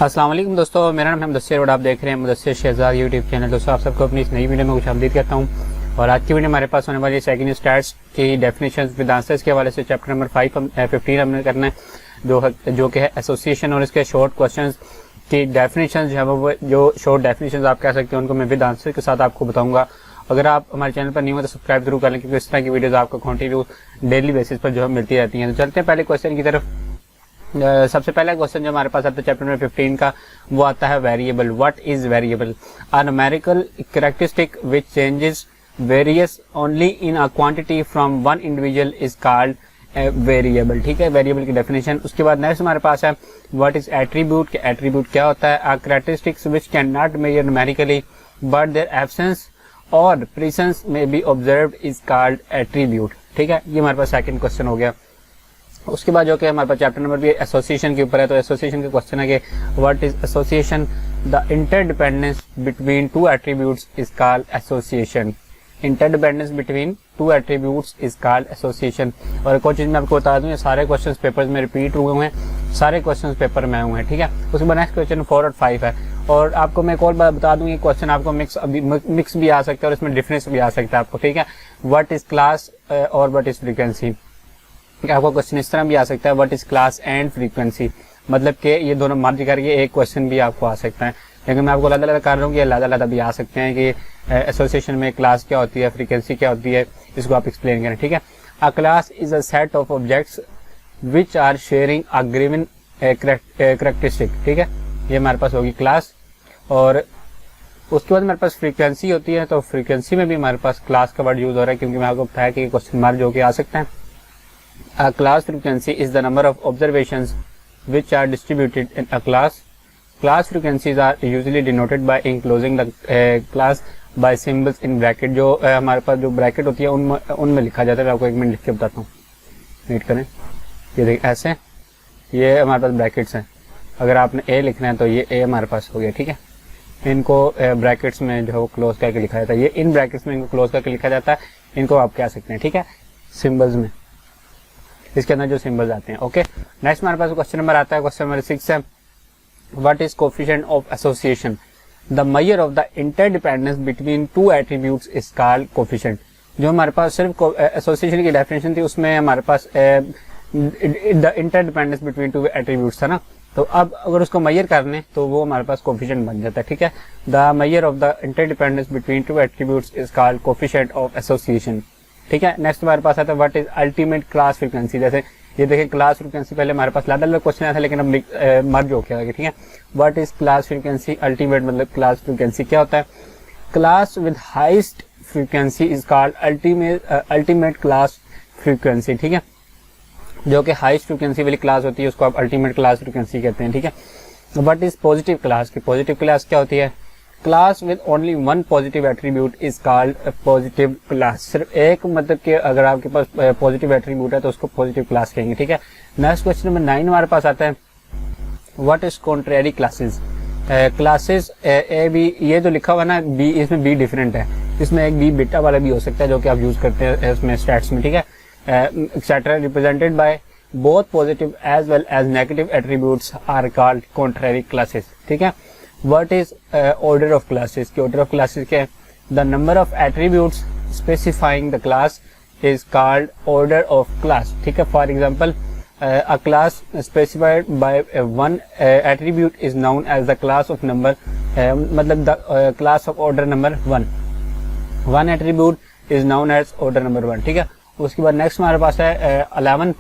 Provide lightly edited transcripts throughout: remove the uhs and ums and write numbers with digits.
अस्सलाम वालेकुम दोस्तों, मेरा नाम है मुदस्सिर और आप देख रहे हैं मुदस्सिर शहजाद यूट्यूब चैनल। दोस्तों आप सबको अपनी इस नई वीडियो में खुशामदीद करता हूं। और आज की वीडियो हमारे पास होने वाली सेकंड स्टैट्स की डेफिनेशंस विद आंसर्स के हवाले से चैप्टर नंबर 15 हमने करना है, जो कि है एसोसिएशन। और इसके शॉर्ट क्वेश्चंस की डेफिनेशंस जो है वो जो शॉर्ट डेफिनेशंस आप कह सकते हैं उनको मैं विद आंसर के साथ आपको बताऊंगा। अगर आप हमारे चैनल पर नहीं हो तो सब्सक्राइब जरूर कर लें, क्योंकि इस तरह की वीडियोस आपको कंटिन्यू डेली बेसिस पर जो है मिलती रहती हैं। तो चलते हैं पहले क्वेश्चन की तरफ। सबसे पहला क्वेश्चन जो हमारे पास आता है चैप्टर नंबर 15 का, वो आता है variable. What is variable? A numerical characteristic which changes various only in a quantity from one individual is called variable. ठीक है, वेरिएबल की डेफिनेशन। उसके बाद नेक्स्ट हमारे पास है व्हाट इज एट्रीब्यूट। एट्रीब्यूट क्या होता है? A characteristics which can not measure numerically but their absence और प्रेजेंस में be observed is called attribute. ठीक है, ये हमारे पास सेकंड क्वेश्चन हो गया। उसके बाद जो कि हमारे पास चैप्टर नंबर भी एसोसिएशन के ऊपर है, तो एसोसिएशन का क्वेश्चन है कि what is association? The interdependence between two attributes is called association. Interdependence between two attributes is called association. और एक और चीज मैं आपको बता दूं, ये सारे क्वेश्चंस पेपर्स में रिपीट हुए हैं, सारे क्वेश्चंस पेपर में हुए हैं। ठीक है, उसके बाद नेक्स्ट क्वेश्चन 4 और 5 है। और आपको मैं एक और बात बता दूं, ये क्वेश्चन आपको मिक्स भी आ सकता है और इसमें डिफरेंस भी आ सकता है आपको। ठीक है, व्हाट इज क्लास और व्हाट इज फ्रीक्वेंसी। आपको क्वेश्चन इस तरह भी आ सकता है what is class and frequency, मतलब कि ये दोनों मर्ज करके एक क्वेश्चन भी आपको आ सकता है। लेकिन मैं आपको अलग अलग कर रहा हूँ कि अलग अलग भी आ सकते हैं कि एसोसिएशन में क्लास क्या होती है, फ्रीक्वेंसी क्या होती है, इसको आप एक्सप्लेन करें। ठीक है, a class is a set of objects which are sharing a given characteristic. ठीक है, ये हमारे पास होगी क्लास। और उसके बाद हमारे पास फ्रीक्वेंसी होती है, तो फ्रीक्वेंसी में भी हमारे पास क्लास का वर्ड यूज हो रहा है, क्योंकि मैं आपको बताया कि क्वेश्चन मर्ज होकर आ सकता है। A class frequency is the number of observations which are distributed in a class. Class frequencies are usually denoted by enclosing the class by symbols in bracket. जो हमारे पास जो ब्रैकेट होती है उनमें लिखा जाता है। मैं आपको एक मिनट लिख के बताता हूँ, वेट करें। ये देखिए ऐसे, ये हमारे पास ब्रैकेट्स हैं। अगर आपने ए लिखना है तो ये ए हमारे पास हो गया। ठीक है, इनको ब्रैकेट्स में जो है वो क्लोज करके लिखा जाता है। ये इन ब्रैकेट्स में इनको क्लोज करके लिखा जाता है, इनको आप कह सकते हैं। ठीक है, सिम्बल्स में इसके अंदर जो सिंबल्स आते हैं। ओके, नेक्स्ट हमारे पास क्वेश्चन नंबर आता है, क्वेश्चन नंबर 6 है what is coefficient of association? The measure of the interdependence between two attributes is called coefficient. जो हमारे पास सिर्फ एसोसिएशन की डेफिनेशन थी, उसमें हमारे पास the interdependence between two attributes था ना, तो अब अगर उसको मेजर करने तो वो हमारे पास कोएफिशिएंट बन जाता है। ठीक है, the measure of the interdependence between two attributes is called coefficient of association. ठीक है, नेक्स्ट हमारे पास आता है what is ultimate class frequency. जैसे ये देखिए क्लास फ्रीक्वेंसी, पहले हमारे पास अलग अलग क्वेश्चन आया था, लेकिन अब मर्ज हो गया। ठीक है, what is class frequency? Ultimate मतलब क्लास फ्रीक्वेंसी क्या होता है? Class with highest frequency is called ultimate class frequency. ठीक है, जो कि हाईएस्ट फ्रीक्वेंसी वाली क्लास होती है उसको आप अल्टीमेट क्लास फ्रीक्वेंसी कहते हैं। ठीक है, व्हाट इज पॉजिटिव क्लास की? पॉजिटिव क्लास क्या होती है? Class with only one positive attribute is called positive class. सिर्फ एक, मतलब कि अगर आपके पास पॉजिटिव एट्रीब्यूट है तो उसको पॉजिटिव क्लास कहेंगे। ठीक है, नेक्स्ट क्वेश्चन नंबर 9 हमारे पास आता है what is contrary classes. Classes A B, ये जो लिखा हुआ ना बी, इसमें बी डिफरेंट है। इसमें एक बी बीटा वाला भी हो सकता है जो कि आप यूज करते हैं इसमें स्टैट्स में। ठीक है, etcetera represented by both positive as well as negative attributes are called contrary classes. ठीक है, What is order of classes? की order of classes क्या है? The number of attributes specifying the class is called order of class. ठीक है, for example, a class specified by one attribute is known as the class of number, मतलब the class of order number 1. One attribute is known as order number 1. ठीक है, उसके बाद next हमारे पास है 11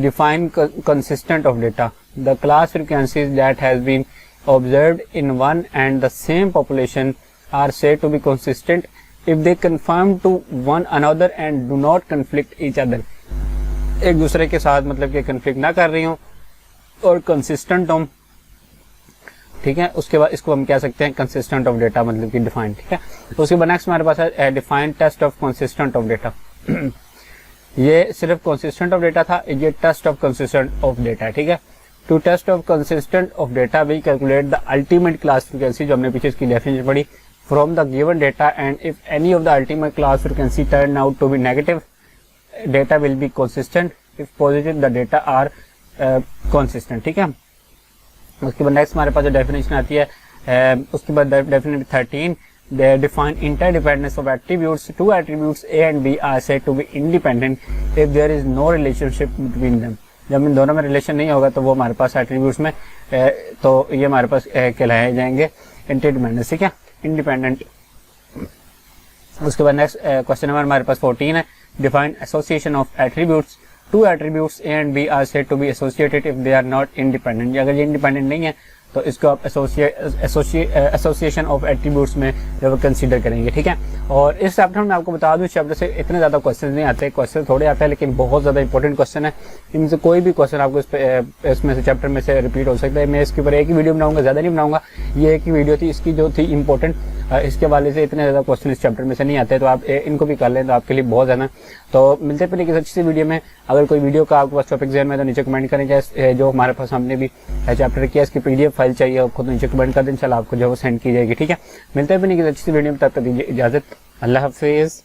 define consistent of data. The class frequencies that has been observed in one and the same population are said to be consistent if they conform to one another and do not conflict each other. एक दूसरे के साथ मतलब कि conflict ना कर रही हो और consistent हो। ठीक है, उसके बाद इसको हम कह सकते हैं consistent of data, मतलब कि define। ठीक है, उसके बाद नेक्स्ट हमारे पास है define test of consistent of data। ये सिर्फ consistent of data था, ये test of consistent of data है। ठीक है, to test of consistent of data we calculate the ultimate class frequency, जो हमने पीछे इसकी डेफिनेशन पढ़ी, from the given data and if any of the ultimate class frequency turn out to be negative data will be consistent, if positive the data are consistent. ठीक है, उसके बाद next हमारे पास जो डेफिनेशन आती है उसके बाद definition 13 they define interdependence of attributes. Two attributes A and B are said to be independent if there is no relationship between them. जब इन दोनों में रिलेशन नहीं होगा तो वो हमारे पास एट्रीब्यूट्स में तो ये हमारे पास कहलाए जाएंगे इंटरडिपेंडेंट, ठीक है, इंडिपेंडेंट। उसके बाद नेक्स्ट क्वेश्चन नंबर हमारे पास 14 है, define association of attributes. Two attributes A and B are said to be associated if they are not independent. अगर ये इंडिपेंडेंट नहीं है तो इसको आप एसोसिएशन ऑफ एट्रीब्यूट्स में जो कंसीडर करेंगे, ठीक है। और इस चैप्टर में आपको बता दूं, चैप्टर से इतने ज़्यादा क्वेश्चन नहीं आते, क्वेश्चन थोड़े आते हैं लेकिन बहुत ज़्यादा इंपॉर्टेंट क्वेश्चन है। इनमें से कोई भी क्वेश्चन आपको इसमें से चैप्टर में से रिपीट हो सकता है। मैं इसके ऊपर एक ही वीडियो बनाऊंगा, ज़्यादा नहीं बनाऊंगा। ये एक ही वीडियो थी, इसकी जो थी इंपॉर्टेंट, इसके वाले से इतने ज़्यादा क्वेश्चन इस चैप्टर में से नहीं आते, तो आप इनको भी कर लें तो आपके लिए बहुत ज़्यादा। तो मिलते हैं किसी अच्छी सी वीडियो में। अगर कोई वीडियो का आपके पास टॉपिक ज़हन में तो नीचे कमेंट करें, चाहे जो हमारे पास हमने भी चैप्टर किया इसकी PDF फाइल चाहिए आपको तो नीचे कमेंट कर दें, इंशाल्लाह आपको जो वो सेंड की जाएगी, ठीक है। मिलते हैं किसी अच्छी सी वीडियो में, तब तक दीजिए इजाज़त, अल्लाह हाफिज़।